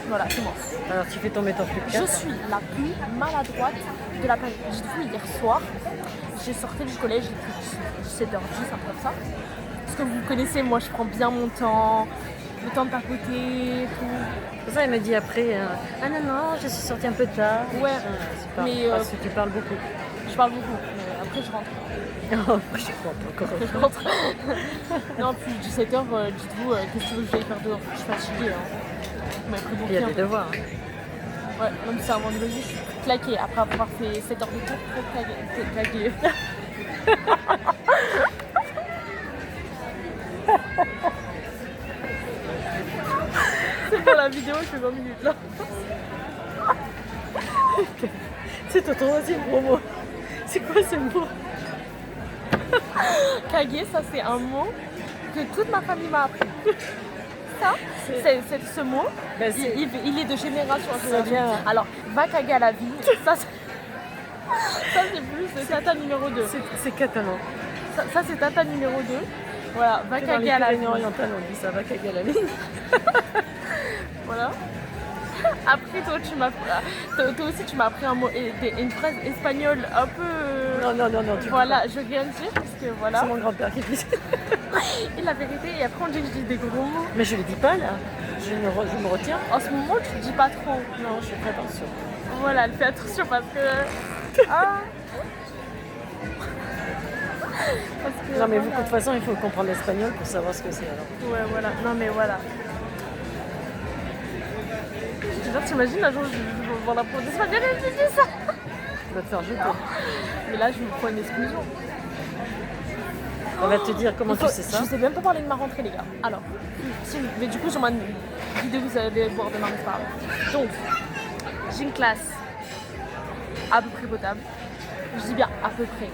Speaker 2: Voilà, c'est moi.
Speaker 1: Alors tu fais tomber ton flip
Speaker 2: Je suis la plus maladroite de la planète. Dites-vous, hier soir, j'ai sorti du collège, j'ai pris 7h10, un peu comme ça. Parce que vous connaissez, moi je prends bien mon temps, le temps de papoter, tout.
Speaker 1: C'est ça, il m'a dit après, ah non, je suis sortie un peu tard.
Speaker 2: Ouais,
Speaker 1: c'est pas,
Speaker 2: mais,
Speaker 1: parce que tu parles beaucoup.
Speaker 2: Je parle beaucoup, mais après je rentre.
Speaker 1: Oh, je rentre encore.
Speaker 2: Je rentre. Non, puis 17h, dites-vous, qu'est-ce que tu veux que j'aille faire dehors? Je suis fatiguée. Hein.
Speaker 1: Il y a des devoirs. Hein.
Speaker 2: Ouais, même si c'est un vendredi, je suis claquée. Après avoir fait 7 heures de cours, très claquée. C'est pour la vidéo, je fais 20 minutes là.
Speaker 1: C'est ton troisième gros mot. C'est quoi ce mot?
Speaker 2: Kage, ça c'est un mot que toute ma famille m'a appris. Ça, c'est ce mot,
Speaker 1: Ben,
Speaker 2: il est de génération en
Speaker 1: Ça
Speaker 2: génération.
Speaker 1: vient-
Speaker 2: Alors, va caguer à la ville, ça c'est plus, c'est tata numéro 2.
Speaker 1: C'est catalan.
Speaker 2: Ça c'est tata numéro 2. Voilà, va
Speaker 1: Dans
Speaker 2: caguer
Speaker 1: les
Speaker 2: à la ville.
Speaker 1: Pyrénées orientales, on dit ça, va caguer à la ligne.
Speaker 2: Voilà. Après, toi aussi, tu m'as appris un mot, une phrase espagnole un peu.
Speaker 1: Non, tu
Speaker 2: Voilà, je viens de dire parce que voilà.
Speaker 1: C'est mon grand-père qui dit ça.
Speaker 2: Et la vérité, et après on dit que je dis des gros mots.
Speaker 1: Mais je le dis pas là. Je me retiens.
Speaker 2: En ce moment, tu ne dis pas trop.
Speaker 1: Non, je fais très attention.
Speaker 2: Voilà, elle fait attention parce que. Ah. Parce que,
Speaker 1: Non, mais
Speaker 2: voilà.
Speaker 1: de toute façon, il faut comprendre l'espagnol pour savoir ce que c'est alors.
Speaker 2: Ouais, voilà. Non, mais voilà. Je veux dire, t'imagines, un jour, je vais voir la prof d'espagnol et je dis ça.
Speaker 1: Tu vas te faire jeter.
Speaker 2: Mais là, je me prends une exclusion.
Speaker 1: On va te dire comment tu sais ça.
Speaker 2: Je sais même pas parler de ma rentrée, les gars. Alors, mais du coup, sur ma vidéo, vous allez voir demain, c'est pas grave. Donc, j'ai une classe à peu près potable. Je dis bien à peu près.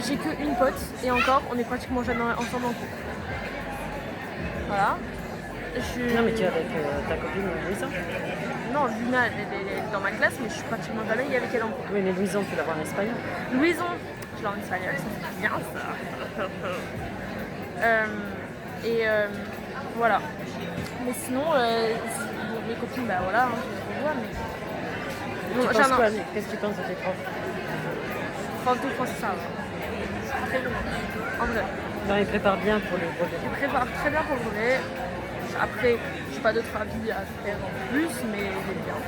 Speaker 2: J'ai qu'une pote et encore, on est pratiquement jamais ensemble en cours. Voilà.
Speaker 1: Non, mais tu es avec ta copine Louison.
Speaker 2: Non, Luna, elle est dans ma classe, mais je suis pratiquement jamais avec elle en cours.
Speaker 1: Oui, mais Louison, tu la vois en espagnol.
Speaker 2: Louison, je l'ai en espagnol, ça c'est bien ça. Voilà. Mais sinon, mes copines, bah voilà, hein, je les revois, mais.
Speaker 1: Tu penses quoi? Qu'est-ce que tu penses de tes profs?
Speaker 2: Franco, français, ça va. Très bien. En vrai.
Speaker 1: Non, ils préparent bien pour le brevet.
Speaker 2: Je prépare très bien pour le brevet. Après, je n'ai pas d'autres avis à faire en plus, mais il est bien.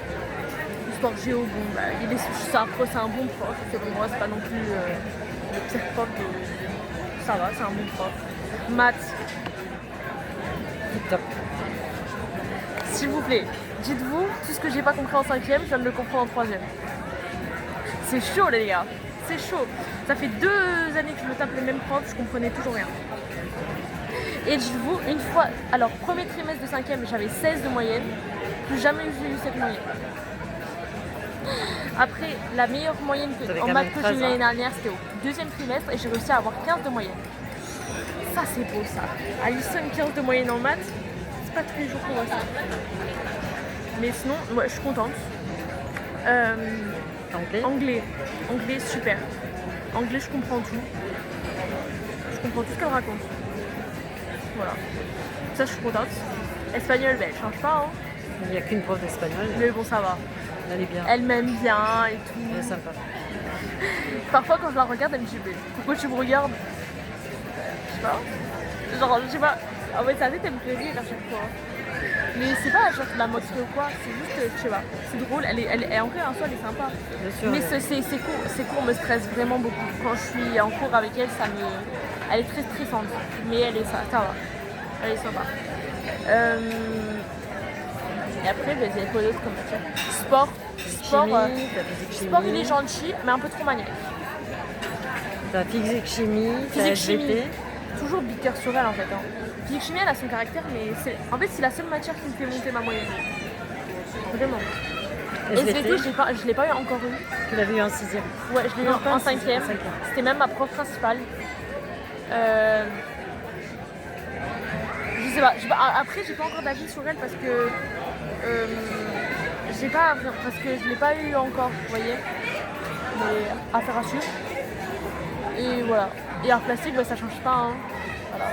Speaker 2: L'histoire géo, bon, bah, c'est un bon prof. Selon moi, c'est pas non plus le pire prof. Ça va, c'est un bon prof. Maths,
Speaker 1: Top.
Speaker 2: s'il vous plaît, dites-vous, tout ce que j'ai pas compris en 5e, je viens de le comprendre en 3e. C'est chaud, les gars. C'est chaud. Ça fait 2 années que je me tape les mêmes profs, je comprenais toujours rien. Et dites-vous, une fois, alors premier trimestre de 5e, j'avais 16 de moyenne, plus jamais j'ai eu cette moyenne. Après, la meilleure moyenne en maths que j'ai eu l'année dernière, c'était au 2e trimestre et j'ai réussi à avoir 15 de moyenne. Ça, c'est beau ça. À Lison, 15 de moyenne en maths, c'est pas tous les jours qu'on voit ça. Mais sinon, ouais, je suis contente. Anglais, super. Anglais, je comprends tout. Je comprends tout ce qu'elle raconte. Voilà. Ça, je suis contente. Espagnol, ben, elle change pas. Hein.
Speaker 1: Il n'y a qu'une prof d'espagnol.
Speaker 2: Mais bon, ça va.
Speaker 1: Elle est bien.
Speaker 2: Elle m'aime bien et tout.
Speaker 1: Elle est sympa.
Speaker 2: Parfois, quand je la regarde, elle me dit mais pourquoi tu me regardes? Je sais pas. Genre, je sais pas. En fait, sa tête, elle me fait rire à chaque fois. Mais c'est pas genre de la moquerie ou quoi, c'est juste, je sais pas, c'est drôle, elle est en vrai en soi elle est sympa.
Speaker 1: Bien sûr,
Speaker 2: mais ces cours me stressent vraiment beaucoup. Quand je suis en cours avec elle, elle est très stressante. Mais ça va. Elle est sympa. Et après, il y a quoi d'autre comme matière? Sport, il est gentil, mais un peu trop maniaque.
Speaker 1: T'as physique chimie, t'as
Speaker 2: Physique
Speaker 1: SVT.
Speaker 2: chimie, toujours big cœur sur elle en fait. Hein. Physique chimie, elle a son caractère, mais en fait c'est la seule matière qui me fait monter ma moyenne. Vraiment. SVT, je l'ai pas eu encore eu.
Speaker 1: Tu l'avais eu en 6e.
Speaker 2: Ouais, je l'ai eu en 5e. C'était même ma prof principale. Je sais pas. Après, j'ai pas encore d'avis sur elle parce que je l'ai pas eu encore, vous voyez. Mais affaire à suivre. Et voilà. Et art plastique, bah, ça change pas. Hein. Voilà.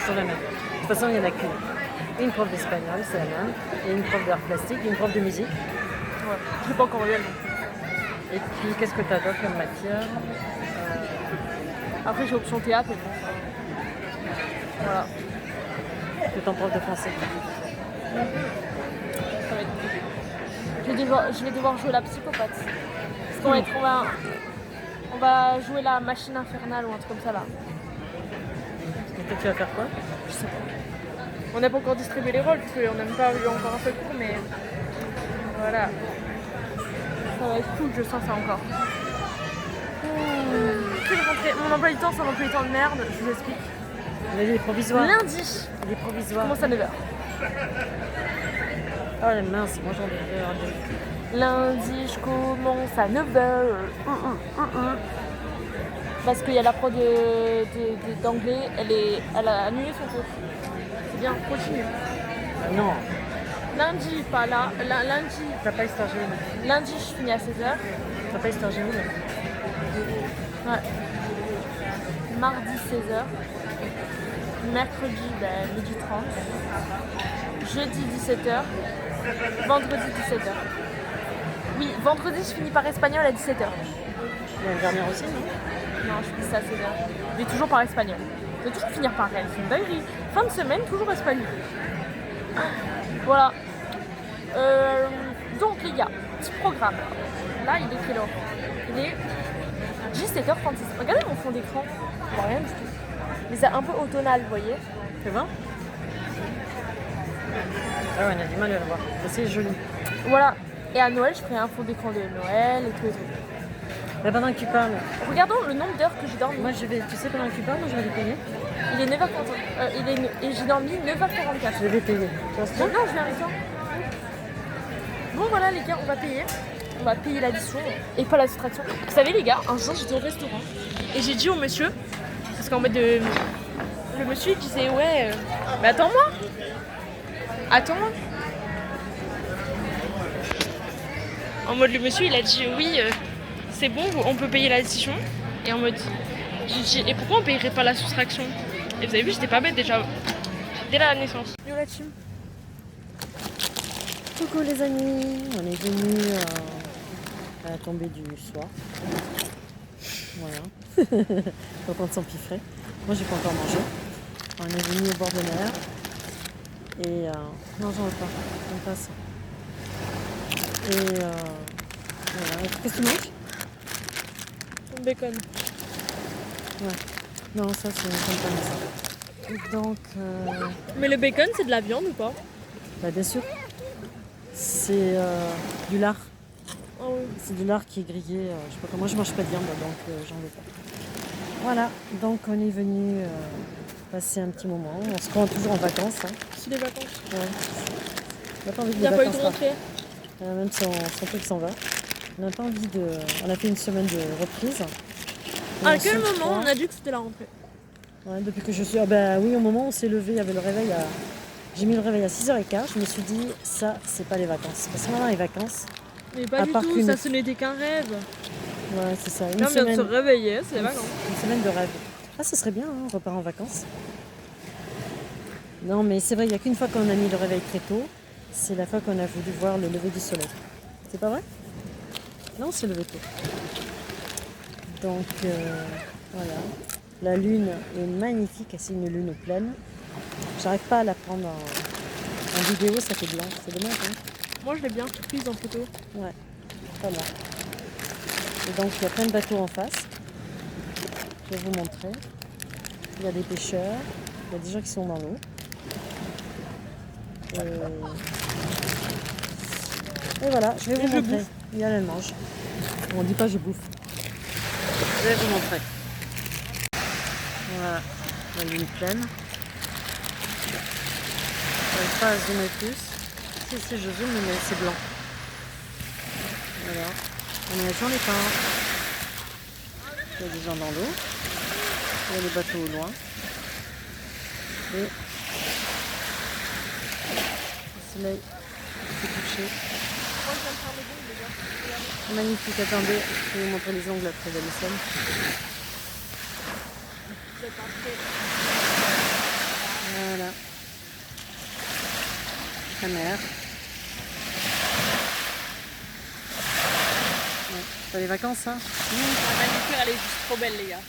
Speaker 1: Toujours la même. De toute façon, il n'y en a qu'une. Une prof d'espagnol, c'est la même. Et une prof d'art plastique, une prof de musique.
Speaker 2: Ouais. Je l'ai pas encore eu elle non plus.
Speaker 1: Et puis, qu'est-ce que tu as d'autre comme matière?
Speaker 2: Après, j'ai option théâtre. Et bon. Voilà.
Speaker 1: C'est ton prof de français.
Speaker 2: Ça va être cool. Je vais devoir jouer la psychopathe. Parce qu'on va jouer la machine infernale ou un truc comme ça là.
Speaker 1: Et toi, tu vas faire quoi?
Speaker 2: Je sais pas. On n'a pas encore distribué les rôles parce qu'on n'a même pas eu encore un seul cours, mais voilà. Ça va être cool, je sens ça encore. Quelle rentrée. Mon emploi du temps, c'est un emploi du temps de merde, je vous explique.
Speaker 1: Mais il est provisoire.
Speaker 2: Lundi,
Speaker 1: Il est provisoire.
Speaker 2: commence à 9h.
Speaker 1: Oh la mince, moi j'en ai
Speaker 2: Lundi, je commence à 9h. Parce qu'il y a la pro d'anglais, elle a annulé son cours. C'est bien, continue.
Speaker 1: Non,
Speaker 2: Lundi, pas là. Lundi,
Speaker 1: t'as pas histoire géo.
Speaker 2: lundi, je finis à 16h.
Speaker 1: T'as pas histoire géo.
Speaker 2: Ouais. Mardi, 16h. Mercredi, midi 30. Jeudi, 17h. Vendredi, 17h. Oui, vendredi, je finis par espagnol à 17h.
Speaker 1: Il y a une dernière aussi, non?
Speaker 2: Non, je finis ça à 16h. Mais toujours par espagnol. Je vais toujours finir par elle, c'est une dinguerie. Fin de semaine, toujours espagnol. Voilà. Donc les gars, petit programme. Là, il est quelle heure? Il est 17h36. Regardez mon fond d'écran. On voit rien du tout. Mais c'est un peu automnal, vous voyez.
Speaker 1: C'est bon? Ah ouais, on a du mal à le voir. C'est joli.
Speaker 2: Voilà. Et à Noël, je ferai un fond d'écran de Noël et tout et tout.
Speaker 1: Mais pendant que tu parles,
Speaker 2: Regardons le nombre d'heures que j'ai dormi.
Speaker 1: moi je vais, tu sais, pendant que tu parles, moi je vais les payer.
Speaker 2: Il est 9h40. Et j'ai dormi 9h44.
Speaker 1: Je vais les payer. Tu vois ce
Speaker 2: Bon,
Speaker 1: truc?
Speaker 2: non, je viens avec toi. Bon, voilà, les gars, on va payer. On va payer l'addition et pas la soustraction. Vous savez, les gars, un jour, j'étais au restaurant et j'ai dit au monsieur, parce qu'en mode le monsieur il disait, ouais, mais attends-moi. Attends-moi. En mode, le monsieur, il a dit, oui, c'est bon, on peut payer l'addition. Et en mode, j'ai dit, et pourquoi on payerait pas la soustraction? Et vous avez vu, j'étais pas bête déjà, dès la naissance. Yo la team.
Speaker 1: Coucou les amis, on est venus à la tombée du soir. Voilà. Content de s'empiffrer. Moi j'ai pas encore mangé. On est venus au bord de mer. Et non, j'en veux pas. On passe. Et voilà. Qu'est-ce que tu manges?
Speaker 2: Bacon.
Speaker 1: Ouais. Non, ça c'est une campagne ça. Donc,
Speaker 2: Mais le bacon, c'est de la viande ou pas?
Speaker 1: bah, bien sûr, c'est du lard.
Speaker 2: Ah oui.
Speaker 1: C'est du lard qui est grillé. Je sais pas comment. Moi je mange pas de viande donc j'en veux pas. Voilà. Donc on est venu passer un petit moment. On se prend toujours en vacances. Hein.
Speaker 2: C'est des vacances.
Speaker 1: Ouais. On n'a pas envie
Speaker 2: Il
Speaker 1: de
Speaker 2: n'y a pas eu
Speaker 1: vacances
Speaker 2: de
Speaker 1: là.
Speaker 2: rentrée.
Speaker 1: Même son truc s'en va. On n'a pas envie de. On a fait une semaine de reprise. Et
Speaker 2: À
Speaker 1: on
Speaker 2: quel
Speaker 1: se
Speaker 2: moment
Speaker 1: croit-
Speaker 2: on a dit que c'était la rentrée?
Speaker 1: Ouais, depuis que je suis. Ah bah oui, au moment où on s'est levé, il y avait le réveil à. J'ai mis le réveil à 6h15. Je me suis dit, ça, c'est pas les vacances. Parce que maintenant, les vacances,
Speaker 2: Mais pas
Speaker 1: À
Speaker 2: du
Speaker 1: part
Speaker 2: tout,
Speaker 1: qu'une-
Speaker 2: ça ce n'était qu'un rêve.
Speaker 1: ouais, c'est ça. Une
Speaker 2: Là, on vient de
Speaker 1: semaine,
Speaker 2: se réveiller, c'est les vacances.
Speaker 1: une semaine de rêve. Ah, ce serait bien, hein, on repart en vacances. Non, mais c'est vrai, il n'y a qu'une fois qu'on a mis le réveil très tôt. C'est la fois qu'on a voulu voir le lever du soleil. C'est pas vrai? Non, on s'est levé tôt. Donc, voilà. La lune est magnifique, c'est une lune pleine. J'arrive pas à la prendre en vidéo, ça fait blanc. C'est dommage, hein?
Speaker 2: Moi, je l'ai bien prise en photo.
Speaker 1: Ouais, pas mal. Et donc, il y a plein de bateaux en face. Je vais vous montrer. Il y a des pêcheurs, il y a des gens qui sont dans l'eau. Et voilà, je vais vous
Speaker 2: Et je
Speaker 1: montrer.
Speaker 2: bouffe.
Speaker 1: Yann, elle mange. On dit pas je bouffe. Je vais vous montrer. Voilà, la lune pleine. Je n'arrive pas à zoomer plus. Si, je zoome, mais c'est blanc. Voilà. On est à Jean-les-Pins. Il y a des gens dans l'eau. Il y a des bateaux au loin. Et le soleil s'est couché. Magnifique, attendez, je vais vous montrer les ongles après de la scène. sa mère. Ouais, t'as les vacances, hein?
Speaker 2: La manucure, elle est juste trop belle, les gars.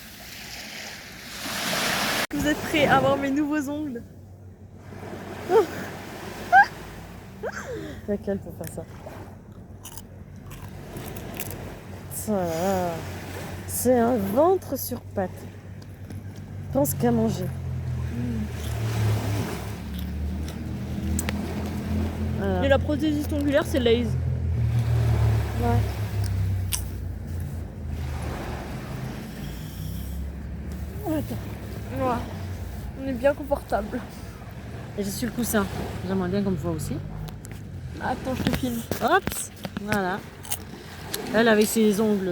Speaker 2: Vous êtes prêts à voir mes nouveaux ongles?
Speaker 1: Laquelle pour faire ça? Ça, c'est un ventre sur pattes. Pense qu'à manger. Voilà.
Speaker 2: Et la prothésiste ongulaire, c'est Lay's.
Speaker 1: Ouais.
Speaker 2: Attends. Ouais. On est bien confortable.
Speaker 1: Et je suis le coussin. J'aimerais bien qu'on me voit aussi.
Speaker 2: Attends, je te filme.
Speaker 1: Hop, voilà. Elle avec ses ongles